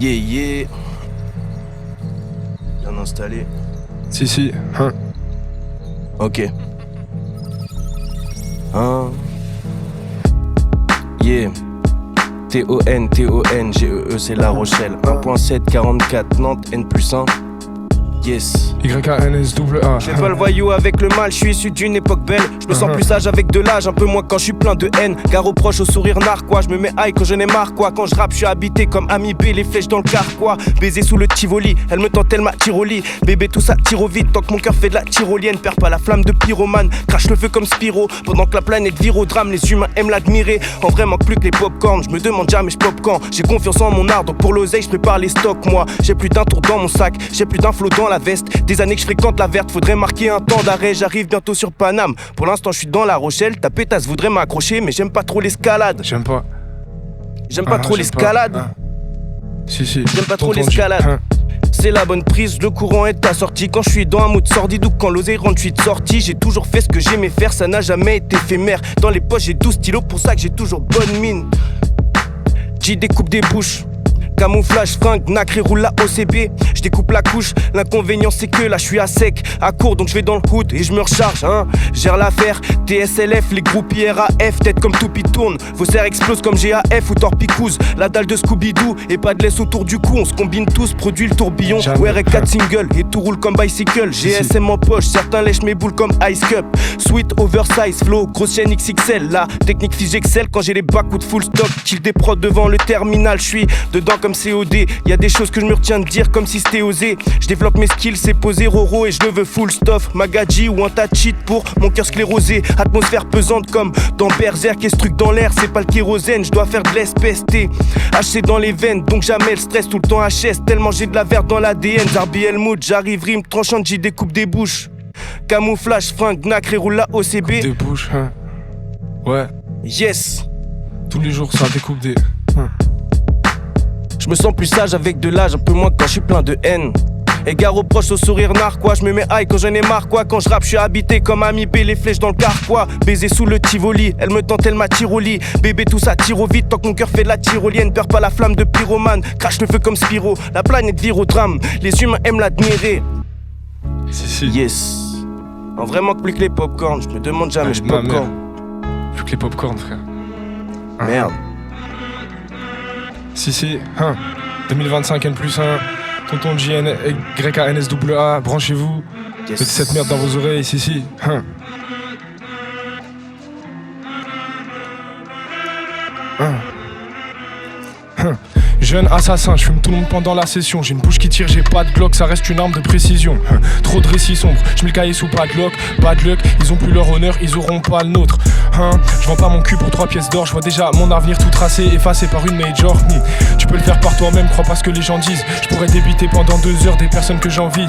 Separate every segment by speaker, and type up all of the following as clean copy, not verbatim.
Speaker 1: Yeah, yeah. Bien installé.
Speaker 2: Si, hein.
Speaker 1: Ok. Hein. Yeah. T-O-N-G-E-E, c'est La Rochelle. 1.7, 44, Nantes, N+1. Yes.
Speaker 2: Y-A-N-S-A-A.
Speaker 1: Je fais pas le voyou avec le mal, je suis issu d'une époque belle. Je me sens plus sage avec de l'âge, un peu moins quand je suis plein de haine. Gare aux proches, au sourire narquois, je me mets high quand je n'ai marre quoi. Quand je rappe, je suis habité comme Ami B, les flèches dans le carquois. Baiser sous le Tivoli, elle me tente, elle m'a tiroli. Bébé tout ça tire au vide, tant que mon cœur fait de la tyrolienne. Perds pas la flamme de pyromane, crache le feu comme Spyro. Pendant que la planète vire au drame, les humains aiment l'admirer. En vrai manque plus que les popcorn, je me demande jamais je pop quand. J'ai confiance en mon art, donc pour l'oseille je prépare les stocks moi. J'ai plus d'un tour dans mon sac, j'ai plus d'un flot dans la veste. Des années que je fréquente la verte, faudrait marquer un temps d'arrêt. J'arrive bientôt sur Paname. Pour l'instant je suis dans La Rochelle. Ta pétasse voudrait m'accrocher, mais j'aime pas trop l'escalade.
Speaker 2: J'aime pas
Speaker 1: trop l'escalade.
Speaker 2: Si.
Speaker 1: J'aime pas trop l'escalade. C'est la bonne prise, le courant est assorti. Quand je suis dans un mood sordide ou quand l'oseille rentre, je suis de sortie. J'ai toujours fait ce que j'aimais faire, ça n'a jamais été éphémère. Dans les poches j'ai 12 stylos, pour ça que j'ai toujours bonne mine. J'y découpe des bouches. Camouflage, fringue, nacré, roule la OCB. Je découpe la couche, l'inconvénient c'est que là je suis à sec, à court donc je vais dans le hood et je me recharge, hein. Gère l'affaire, TSLF, les groupes RAF, tête comme Toupie tourne. Vos serres explosent comme GAF ou Torpicouze. La dalle de Scooby-Doo et pas de laisse autour du cou. On se combine tous, produit le tourbillon. Ouais, 4 singles et tout roule comme bicycle. GSM en poche, certains lèchent mes boules comme Ice Cup. Sweet oversize flow, grosse chaîne XXL. La technique fiche Excel quand j'ai les bacs ou de full stock. Kill des prods devant le terminal, je suis dedans comme COD. Y'a des choses que je me retiens de dire comme si c'était osé. Je développe mes skills, c'est posé Roro et je le veux full stuff. Magadji ou un tas de shit pour mon cœur sclérosé. Atmosphère pesante comme dans Berserk. Qu'est-ce truc dans l'air, c'est pas le kérosène. Je dois faire de l'SPST. HC dans les veines, donc jamais le stress. Tout le temps HS, tellement j'ai de la verte dans l'ADN. Zarbiel mood, j'arrive rime tranchante, j'y découpe des bouches. Camouflage, fringue, nacré, roule la OCB.
Speaker 2: Des bouches, hein. Ouais.
Speaker 1: Yes.
Speaker 2: Tous les jours ça découpe des...
Speaker 1: Je me sens plus sage avec de l'âge, un peu moins quand je suis plein de haine. Égard aux proches, au sourire narquois, je me mets high quand j'en ai marre quoi. Quand je rappe, je suis habité comme Ami B, les flèches dans le carquois. Baiser sous le Tivoli, elle me tente, elle m'a tiroli. Bébé tout ça tire au vide, tant que mon cœur fait de la tyrolienne. Perds pas la flamme de pyromane, crache le feu comme Spyro. La planète vire au drame, les humains aiment l'admirer.
Speaker 2: Si.
Speaker 1: Yes. En vrai manque plus que les popcorn, je me demande jamais je popcorn.
Speaker 2: Plus que les popcorn frère.
Speaker 1: Merde.
Speaker 2: Si, hein. 2025 N+1, tonton JN, YANSAA, branchez-vous.
Speaker 1: Yes.
Speaker 2: Mettez cette merde dans vos oreilles, si, hein. Jeune assassin, je fume tout le monde pendant la session. J'ai une bouche qui tire, j'ai pas de Glock, ça reste une arme de précision. Trop de récits sombres, je mets le cahier sous padlock. Bad luck, ils ont plus leur honneur, ils auront pas le nôtre. Je vends pas mon cul pour 3 pièces d'or, je vois déjà mon avenir tout tracé, effacé par une major. Tu peux le faire par toi-même, crois pas ce que les gens disent. Je pourrais débiter pendant 2 heures des personnes que j'envie.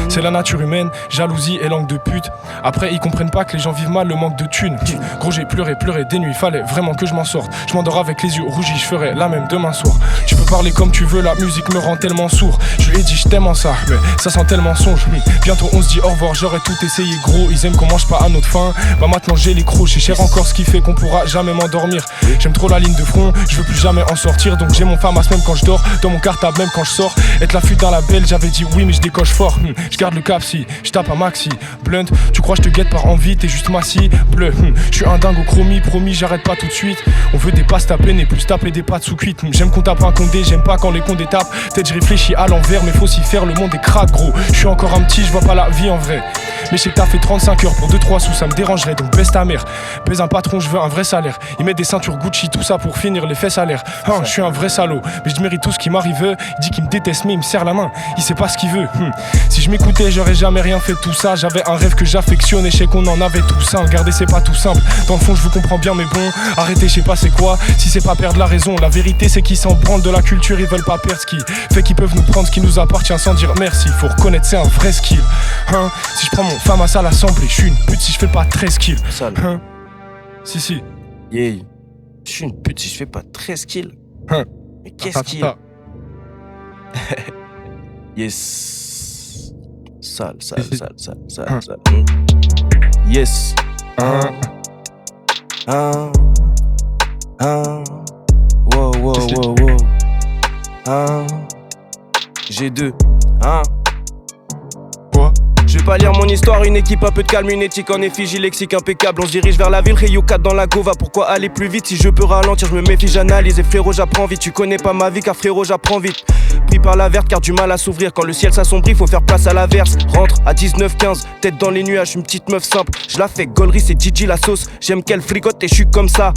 Speaker 2: C'est la nature humaine, jalousie et langue de pute. Après ils comprennent pas que les gens vivent mal le manque de thunes. Gros j'ai pleuré des nuits, fallait vraiment que je m'en sorte. Je m'endors avec les yeux rougis, je ferai la même demain soir. Tu peux parler comme tu veux, la musique me rend tellement sourd. Je lui ai dit je t'aime en ça, mais ça sent tellement songe. Bientôt on se dit au revoir, j'aurais tout essayé gros. Ils aiment qu'on mange pas à notre faim. Bah maintenant j'ai les crocs, j'ai cher encore ce qui fait qu'on pourra jamais m'endormir. J'aime trop la ligne de front, je veux plus jamais en sortir. Donc j'ai mon famasse même quand je dors, dans mon cartable même quand je sors. Être la fuite dans la belle, j'avais dit oui mais je décoche fort. Je garde le cap si, je tape un maxi. Blunt, tu crois je te guette par envie, t'es juste massi. Bleu, je suis un dingue au chromie, promis j'arrête pas tout de suite. On veut des passes taper et plus taper des pâtes sous cuite. J'aime qu'on tape un condé, j'aime pas quand les condés tapent. Peut-être je réfléchis à l'envers mais faut s'y faire, le monde est crade gros. Je suis encore un petit, je vois pas la vie en vrai. Mais je sais que t'as fait 35 heures pour 2-3 sous, ça me dérangerait donc baisse ta mère. Baise un patron, je veux un vrai salaire. Il met des ceintures Gucci, tout ça pour finir les fesses à l'air. Je suis un vrai salaud, mais je mérite tout ce qui m'arrive. Il dit qu'il me déteste mais il me serre la main, il sait pas ce qu'il veut. Si je m'écoutais j'aurais jamais rien fait de tout ça. J'avais un rêve que j'affectionnais, je sais qu'on en avait tout ça. Regardez c'est pas tout simple, dans le fond je vous comprends bien mais bon. Arrêtez je sais pas c'est quoi, si c'est pas perdre la raison. La vérité c'est qu'ils s'en branlent de la culture, ils veulent pas perdre ce qui fait qu'ils peuvent nous prendre ce qui nous appartient sans dire merci. Faut reconnaître c'est un vrai skill. Si je prends mon femme à l'assemblée, je suis une pute si je fais pas 13 kills. Si.
Speaker 1: Yeah. Je suis une pute si je fais pas 13 kills. Mais qu'est-ce qu'il y a? Yes. Sale. Yes. Wow. hein. G2, hein.
Speaker 2: Quoi?
Speaker 1: Je vais pas lire mon histoire, une équipe un peu de calme, une éthique en effigie, lexique impeccable. On se dirige vers la ville, Rio 4 dans la Gova. Pourquoi aller plus vite si je peux ralentir? Je me méfie, j'analyse et frérot j'apprends vite. Tu connais pas ma vie car frérot j'apprends vite. Pris par la verte car du mal à s'ouvrir. Quand le ciel s'assombrit, faut faire place à l'averse. Rentre à 19-15, tête dans les nuages, une petite meuf simple. Je la fais gaulerie, c'est Gigi la sauce. J'aime qu'elle fricote et je suis comme ça.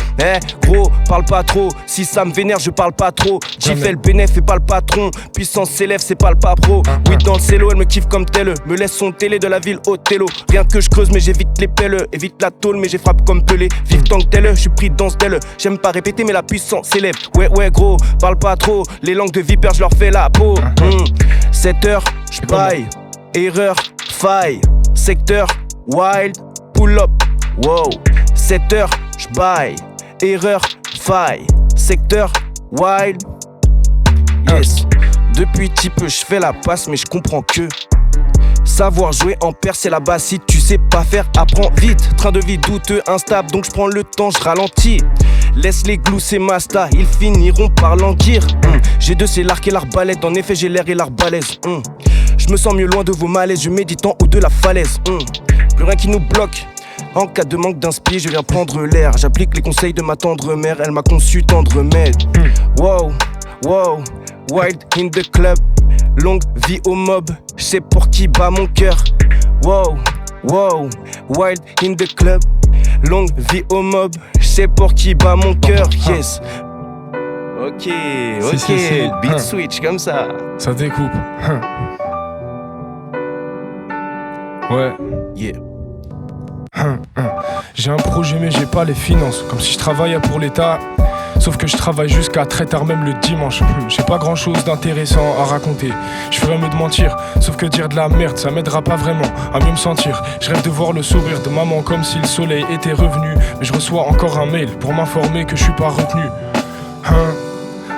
Speaker 1: Gros, parle pas trop. Si ça me vénère, je parle pas trop. J'y fais le bénéf et pas le patron. Puissance s'élève, c'est pas le pas pro. Oui, dans le cello, elle me kiffe comme telle. Me laisse son télé de la ville Othello. Rien que je creuse, mais j'évite les pelles. Évite la tôle, mais j'ai frappe comme Pelé. Vive tant que tel, je suis pris dans ce tel. J'aime pas répéter, mais la puissance s'élève. Ouais, gros, parle pas trop. Les langues de vipère, je leur fais la peau. 7 heures, j'baille. Erreur, faille. Secteur, wild, pull up. Wow. 7 heures, j'baille. Erreur, faille. Secteur, wild. Yes. Depuis petit peu, je fais la passe, mais je comprends que savoir jouer en paire, c'est la base. Si tu sais pas faire, apprends vite. Train de vie douteux, instable, donc je prends le temps, je ralentis. Laisse-les glousser Masta, ils finiront par languir. G2 c'est l'arc et l'arbalète, en effet j'ai l'air et l'arbalaise. Je me sens mieux loin de vos malaises, je médite en haut de la falaise. Plus rien qui nous bloque. En cas de manque d'inspi, je viens prendre l'air. J'applique les conseils de ma tendre mère, elle m'a conçu tendre maître. Wow, wild in the club. Longue vie au mob, je sais pour qui bat mon cœur. Wow, wild in the club. Longue vie au mob, je sais pour qui bat mon cœur. Yes. Ok,
Speaker 2: Si.
Speaker 1: beat switch comme ça.
Speaker 2: Ça découpe. Ouais.
Speaker 1: Yeah.
Speaker 2: J'ai un projet mais j'ai pas les finances. Comme si je travaillais pour l'État. Sauf que je travaille jusqu'à très tard, même le dimanche. J'ai pas grand chose d'intéressant à raconter. Je ferais mieux de mentir, sauf que dire de la merde, ça m'aidera pas vraiment à mieux me sentir. Je rêve de voir le sourire de maman comme si le soleil était revenu. Mais je reçois encore un mail pour m'informer que je suis pas retenu.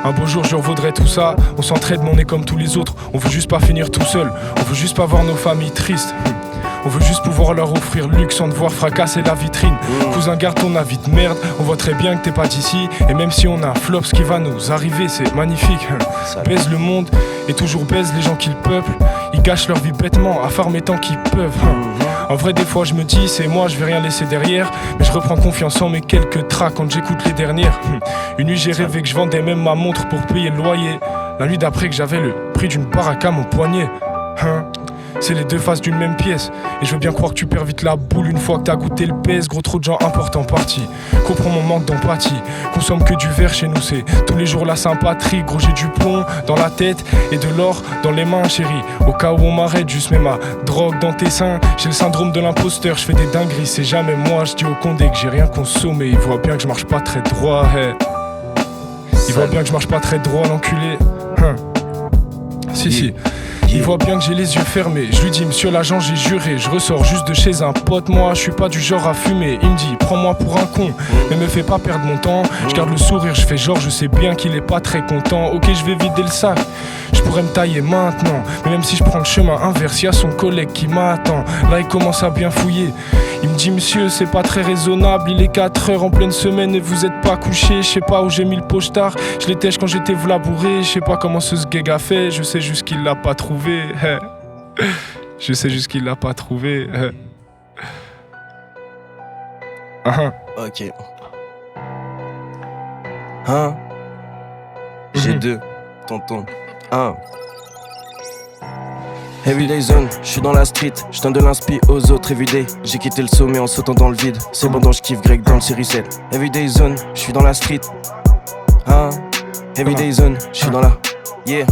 Speaker 2: Un beau jour je revaudrai tout ça. On s'entraide mais on est comme tous les autres. On veut juste pas finir tout seul. On veut juste pas voir nos familles tristes. On veut juste pouvoir leur offrir le luxe sans devoir fracasser la vitrine. Cousin, garde ton avis de merde. On voit très bien que t'es pas d'ici. Et même si on a un flop, ce qui va nous arriver, c'est magnifique. Baise le monde et toujours baise les gens qui le peuplent. Ils gâchent leur vie bêtement, à farmer tant qu'ils peuvent. En vrai, des fois, je me dis, c'est moi, je vais rien laisser derrière. Mais je reprends confiance en mes quelques tracks quand j'écoute les dernières. Une nuit, j'ai rêvé que je vendais même ma montre pour payer le loyer. La nuit d'après, que j'avais le prix d'une baraque à mon poignet. C'est les deux faces d'une même pièce. Et je veux bien croire que tu perds vite la boule une fois que t'as goûté le pèse. Gros, trop de gens importants partis. Comprends mon manque d'empathie. Consomme que du verre chez nous, c'est tous les jours la sympathie. Gros, j'ai du plomb dans la tête et de l'or dans les mains, chérie. Au cas où on m'arrête, juste mets ma drogue dans tes seins. J'ai le syndrome de l'imposteur, je fais des dingueries. C'est jamais moi, je dis au condé que j'ai rien consommé. Il voit bien que je marche pas très droit, hey. Il voit bien que je marche pas très droit, l'enculé. Si. Il voit bien que j'ai les yeux fermés. Je lui dis, monsieur l'agent, j'ai juré. Je ressors juste de chez un pote. Moi, je suis pas du genre à fumer. Il me dit, prends-moi pour un con, mais me fais pas perdre mon temps. Je garde le sourire, je fais genre, je sais bien qu'il est pas très content. Ok, je vais vider le sac. Je pourrais me tailler maintenant. Mais même si je prends le chemin inverse, y'a son collègue qui m'attend. Là, il commence à bien fouiller. Il me dit, monsieur, c'est pas très raisonnable. Il est 4 heures en pleine semaine et vous êtes pas couché. Je sais pas où j'ai mis le pochetard. Je l'étèche quand j'étais vlabouré. Je sais pas comment ce gag a fait. Je sais juste qu'il l'a pas trouvé. Je sais juste qu'il l'a pas trouvé.
Speaker 1: Ok. G2, tonton. Everyday zone, je suis dans la street, je donne de l'inspi aux autres everyday. J'ai quitté le sommet en sautant dans le vide. C'est bon, je kiffe Greg dans le série 7. Everyday zone, je suis dans la street. Everyday zone, je suis dans la. Yeah.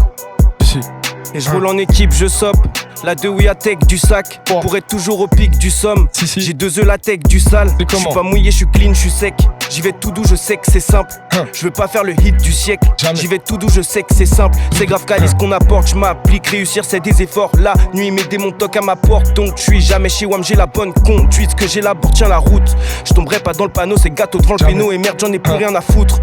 Speaker 1: Et je roule en équipe, je sope. La 2 oui à tech du sac. Pour être toujours au pic du somme. J'ai 2 œufs la tech du sale. Je suis pas mouillé, je suis clean, je suis sec. J'y vais tout doux, je sais que c'est simple. Je veux pas faire le hit du siècle. J'y vais tout doux, je sais que c'est simple. C'est grave calice qu'on apporte, je m'applique. Réussir c'est des efforts. La nuit mes démons toquent à ma porte. Donc je suis jamais chez WAM, j'ai la bonne conduite. Que j'ai la bourre, tiens la route. Je tomberai pas dans le panneau, c'est gâteau devant le péno. Et merde, j'en ai plus rien à foutre.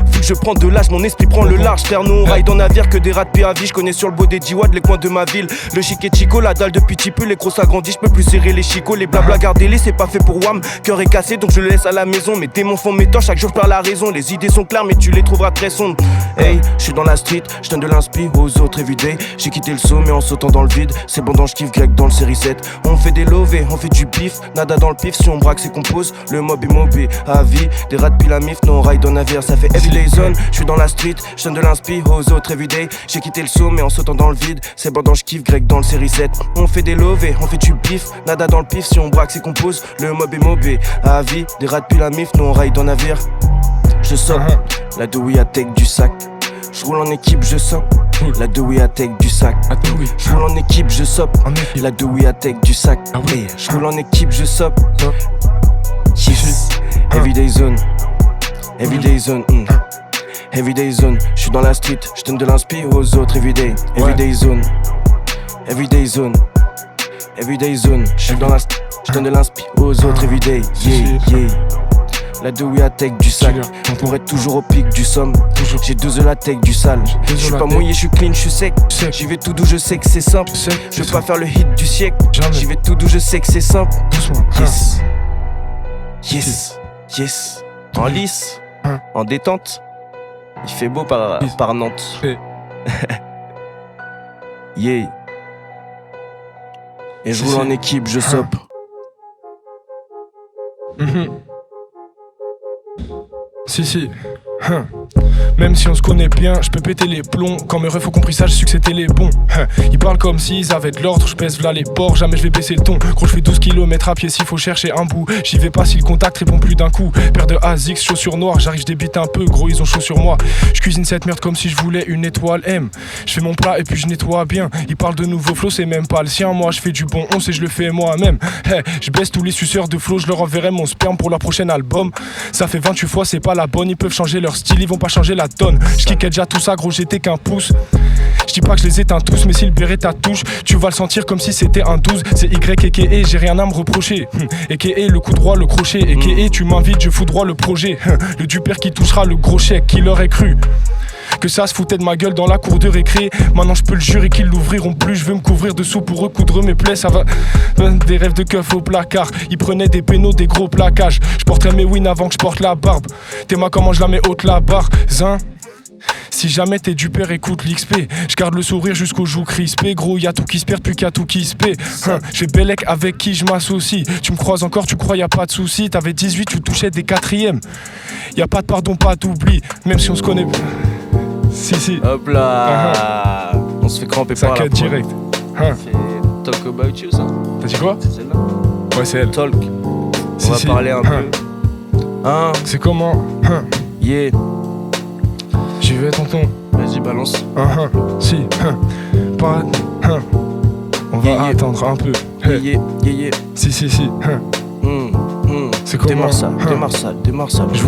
Speaker 1: Vu que je prends de l'âge, mon esprit prend le large. Frère, nous on raille dans navire que des rats de PAV. Je connais sur le beau des Diwad les coins de ma ville. Le chic et chico, la dalle depuis petit peu. Les gros s'agrandissent, je peux plus serrer les chicots. Les blabla gardez-les, c'est pas fait pour WAM. Cœur est cassé donc je le laisse à la maison. Mes démons font mes torts, chaque jour je perds la raison. Les idées sont claires mais tu les trouveras très sombres. Hey, je suis dans la street, je donne de l'inspi aux autres everyday. J'ai quitté le sommet en sautant dans le vide. C'est bon, je kiffe grec dans le série 7. On fait des lovés, on fait du pif. Nada dans le pif, si on braque, c'est qu'on pose. Le mob est mobé, à vie. Des rats de la mif, non, ride dans navire. Ça fait everyday zone. Je suis dans la street, je donne de l'inspi aux autres everyday. J'ai quitté le sommet en sautant dans le vide. C'est bon, je kiffe grec dans le série 7. On fait des lovés, on fait du pif. Nada dans le pif, si on braque, c'est qu'on pose. Le mob est mobé, à vie. Des rats de la mif, non, ride dans navire. Je sors, la douille à tech du sac. Je roule en équipe, je sors. La douille à tech du sac. Je roule en équipe, je sors. La douille à tech du sac. Je roule en équipe, je sors. Yes. Everyday zone. Everyday zone. Everyday zone. Je suis dans la street, je donne de l'inspi aux autres. Everyday. Everyday zone. Everyday zone. Everyday zone. Je suis dans la street, je donne de l'inspi aux autres. Everyday. Yeah, yeah. La douille à tech du sac, pour être toujours au pic du somme. J'ai 12 de la tech du sale. Je suis pas mouillé, je suis clean, je suis sec. J'y vais tout doux, je sais que c'est simple. Je veux pas faire le hit du siècle. J'y vais tout doux, je sais que c'est simple. Yes. Yes. Yes. En lice, en détente. Il fait beau par Nantes. Yeah. Et je roule en équipe, je sope.
Speaker 2: Si. Même si on se connaît bien, je peux péter les plombs. Quand mes refs ont compris ça, j'ai su que c'était les bons. Ils parlent comme s'ils avaient de l'ordre, je pèse v'là les porcs, jamais je vais baisser le ton. Gros, je fais 12 km à pied s'il faut chercher un bout. J'y vais pas si le contact répond plus d'un coup. Paire de ASICS, chaussures noires, j'arrive, je débite un peu, gros, ils ont chaud sur moi. Je cuisine cette merde comme si je voulais une étoile M. Je fais mon plat et puis je nettoie bien. Ils parlent de nouveaux flots, c'est même pas le sien. Moi, je fais du bon 11 et je le fais moi-même. Je baisse tous les suceurs de flow, je leur enverrai mon sperme pour leur prochain album. Ça fait 28 fois, c'est pas la bonne, ils peuvent changer leur style, ils vont pas changer la donne. J'kickais déjà tout ça, gros, j'étais qu'un pouce. J'dis pas que je les éteins tous, mais si le béret ta touche, tu vas le sentir comme si c'était un 12. C'est Y et K.E, j'ai rien à me reprocher. Et K.E, le coup droit, le crochet. Et K.E, tu m'invites, je fous droit le projet. Le duper qui touchera le gros chèque, qui l'aurait cru que ça se foutait de ma gueule dans la cour de récré. Maintenant je peux le jurer qu'ils l'ouvriront plus. Je veux me couvrir dessous pour recoudre mes plaies. Ça va des rêves de keuf au placard. Ils prenaient des pénaux, des gros plaquages. Je porterai mes wins avant que je porte la barbe. T'es ma comment je la mets haute la barre. Zin. Si jamais t'es du père, écoute l'XP. Je garde le sourire jusqu'au jour crispé. Gros, y'a tout qui se perd, plus qu'à tout qui se paie. J'ai Bellec avec qui je m'associe. Tu me croises encore, tu crois y'a pas de soucis. T'avais 18, tu touchais des quatrièmes. Y'a pas de pardon, pas d'oubli. Même si on se connaît. Si.
Speaker 1: Hop là. On se fait cramper
Speaker 2: ça
Speaker 1: par la
Speaker 2: quête direct.
Speaker 1: C'est Talk About You, ça.
Speaker 2: T'as dit quoi?
Speaker 1: C'est celle-là.
Speaker 2: Ouais, c'est elle.
Speaker 1: Talk. On va parler un peu.
Speaker 2: C'est comment?
Speaker 1: Yeah.
Speaker 2: J'y vais, tonton.
Speaker 1: Vas-y, balance.
Speaker 2: Si. Pas. On va attendre un peu.
Speaker 1: Yeah.
Speaker 2: Si. C'est comment?
Speaker 1: Démarre ça.
Speaker 2: Je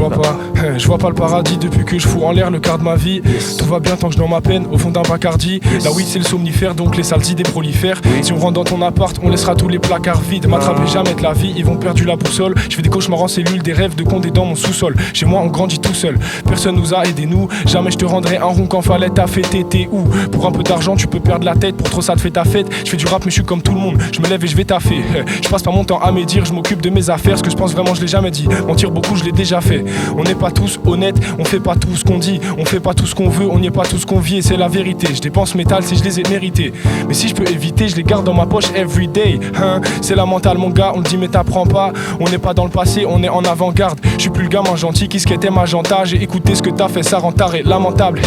Speaker 2: vois pas le paradis depuis que je fous en l'air le quart de ma vie. Tout va bien tant que je dans ma peine au fond d'un Bacardi. La weed c'est le somnifère donc les sales idées prolifèrent. Si on rentre dans ton appart on laissera tous les placards vides. M'attraper jamais de la vie, ils vont perdre la boussole. Je fais des cauchemars en cellule, des rêves de condé dans mon sous-sol. Chez moi on grandit tout seul, personne nous a aidé nous. Jamais je te rendrai un rond quand fallait ta fête. T'es où? Pour un peu d'argent tu peux perdre la tête. Pour trop ça te fait ta fête. Je fais du rap mais je suis comme tout le monde. Je me lève et je vais taffer. Je passe pas mon temps à médire, je m'occupe de mes affaires. Ce que je pense vraiment je l'ai jamais dit. Mentir beaucoup je l'ai déjà fait. On n'est pas tous honnêtes, on fait pas tout ce qu'on dit. On fait pas tout ce qu'on veut, on n'y est pas tous conviés. C'est la vérité, je dépense métal si je les ai mérités. Mais si je peux éviter, je les garde dans ma poche everyday. C'est la mentale mon gars, on le dit mais t'apprends pas. On n'est pas dans le passé, on est en avant-garde. Je suis plus le gamin gentil qui skatait magenta. J'ai écouté ce que t'as fait, ça rend taré, lamentable.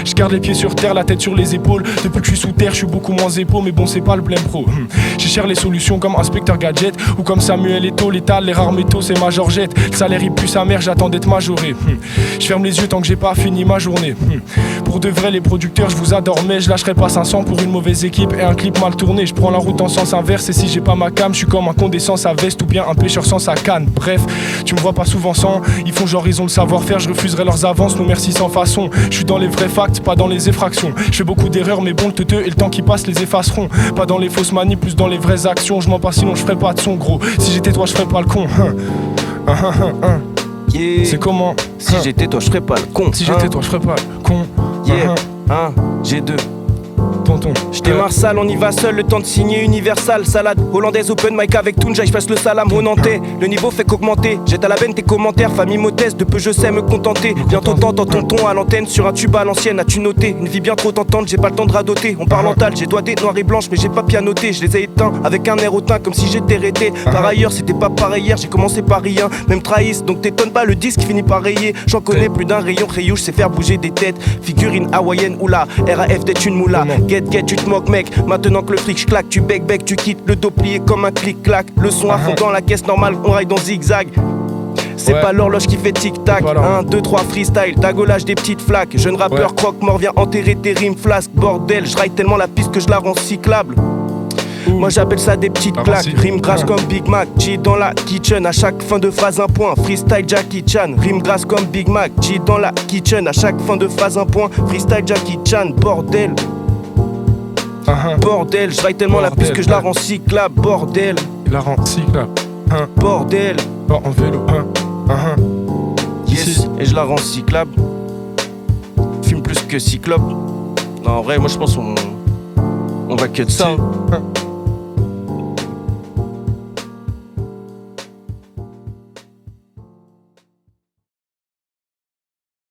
Speaker 2: Je garde les pieds sur terre, la tête sur les épaules. Depuis que je suis sous terre, je suis beaucoup moins épaule. Mais bon c'est pas le blême pro. J'ai cherché les solutions comme Inspecteur Gadget ou comme Samuel Eto'o, l'étal, les rares métaux c'est ma Georgette. Le salaire il pue sa mère, j'attends d'être majoré. Je ferme les yeux tant que j'ai pas fini ma journée. Pour de vrai les producteurs je vous adore mais je lâcherai pas 500 pour une mauvaise équipe et un clip mal tourné. Je prends la route en sens inverse et si j'ai pas ma cam je suis comme un condescend sa veste ou bien un pêcheur sans sa canne. Bref, tu me vois pas souvent sans. Ils font genre ils ont le savoir-faire, je refuserai leurs avances, non merci sans façon. Je suis dans les vrais facts, pas dans les effractions. Je fais beaucoup d'erreurs mais bon le teuteux et le temps qui passe les effaceront. Pas dans les fausses manies, plus dans les vraies actions. Je m'en passe sinon je ferai pas de son gros. Si j'étais toi je ferais pas le con.
Speaker 1: Yeah.
Speaker 2: C'est comment?
Speaker 1: Si j'étais toi je ferais pas le con.
Speaker 2: Si j'étais toi je ferais pas le con.
Speaker 1: Yeah. G2.
Speaker 2: tonton.
Speaker 1: J'démarre sale, on y va seul, le temps de signer Universal. Salade hollandaise, open mic avec Tunja, j'passe le salam au Nantais. Le niveau fait qu'augmenter, jette à la veine tes commentaires. Famille modeste, de peu je sais me contenter. Bientôt t'entends tonton à l'antenne, sur un tube à l'ancienne. As-tu noté, une vie bien trop tentante, j'ai pas le temps de radoter. On parle en tal, j'ai doigté noir et blanche, mais j'ai pas pianoté. Je les ai éteints avec un air hautain, comme si j'étais rété. Par ailleurs, c'était pas pareil hier, j'ai commencé par rien. Même trahisse, donc t'étonnes pas, le disque finit par rayer. J'en connais plus d'un rayon, Rayou, j'sais faire bouger des têtes. Figurine hawaïenne, oula, RAF d'être une moula. Get, tu te moques, mec. Maintenant que le fric j'claque, tu bec, tu quittes le dos plié comme un clic-clac. Le son à fond dans la caisse normale, on raille dans zigzag. C'est pas l'horloge qui fait tic-tac. 1, 2, 3 freestyle, dagolage des petites flaques. Jeune rappeur croque-mort vient enterrer tes rimes flasques. Bordel, j'raille tellement la piste que je la rends cyclable. Moi j'appelle ça des petites claques. Rime grasse comme Big Mac, G dans la kitchen. À chaque fin de phrase un point, freestyle Jackie Chan. Rime grasse comme Big Mac, G dans la kitchen. À chaque fin de phrase un point, freestyle Jackie Chan. Bordel, bordel, j'raille tellement la piste que je la rends cyclable. Bordel,
Speaker 2: la rend cyclable.
Speaker 1: Bordel,
Speaker 2: pas en vélo.
Speaker 1: Yes, et je la rends cyclable. Fume plus que cyclope. Non, en vrai, moi je pense on va cut ça.